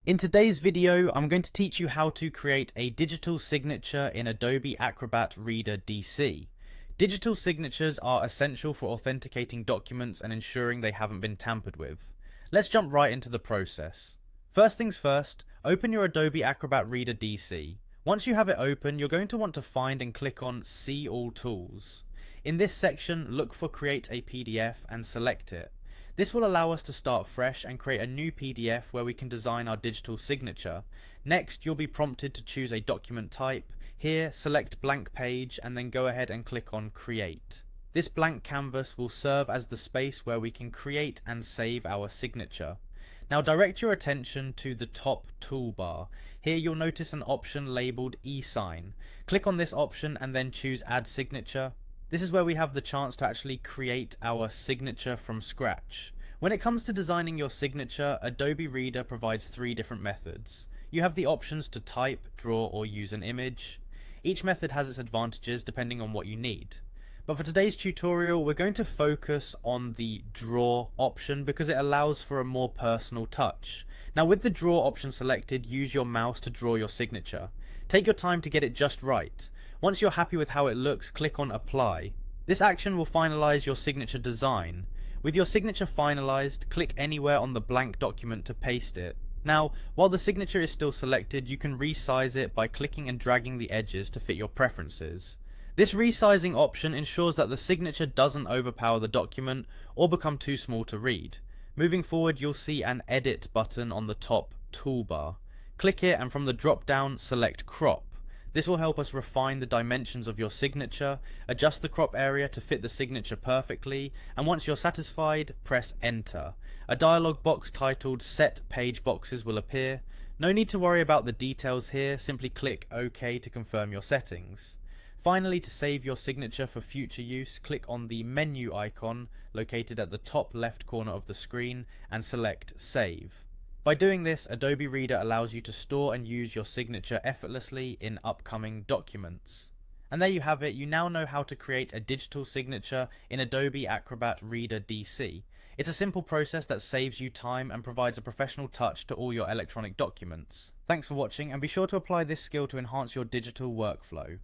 In today's video, I'm going to teach you how to create a digital signature in Adobe Acrobat Reader DC. Digital signatures are essential for authenticating documents and ensuring they haven't been tampered with. Let's jump right into the process. First things first, open your Adobe Acrobat Reader DC. Once you have it open, you're going to want to find and click on See All Tools. In this section, look for Create a PDF and select it. This will allow us to start fresh and create a new PDF where we can design our digital signature. Next, you'll be prompted to choose a document type. Here, select blank page and then go ahead and click on Create. This blank canvas will serve as the space where we can create and save our signature. Now direct your attention to the top toolbar. Here you'll notice an option labelled e-sign. Click on this option and then choose Add Signature. This is where we have the chance to actually create our signature from scratch. When it comes to designing your signature, Adobe Reader provides 3 different methods. You have the options to type, draw, or use an image. Each method has its advantages depending on what you need. But for today's tutorial, we're going to focus on the draw option because it allows for a more personal touch. Now with the draw option selected, use your mouse to draw your signature. Take your time to get it just right. Once you're happy with how it looks, click on Apply. This action will finalize your signature design. With your signature finalized, click anywhere on the blank document to paste it. Now, while the signature is still selected, you can resize it by clicking and dragging the edges to fit your preferences. This resizing option ensures that the signature doesn't overpower the document or become too small to read. Moving forward, you'll see an Edit button on the top toolbar. Click it and from the drop down, select Crop. This will help us refine the dimensions of your signature, adjust the crop area to fit the signature perfectly, and once you're satisfied, press Enter. A dialog box titled Set Page Boxes will appear. No need to worry about the details here, simply click OK to confirm your settings. Finally, to save your signature for future use, click on the menu icon located at the top left corner of the screen and select Save. By doing this, Adobe Reader allows you to store and use your signature effortlessly in upcoming documents. And there you have it, you now know how to create a digital signature in Adobe Acrobat Reader DC. It's a simple process that saves you time and provides a professional touch to all your electronic documents. Thanks for watching and be sure to apply this skill to enhance your digital workflow.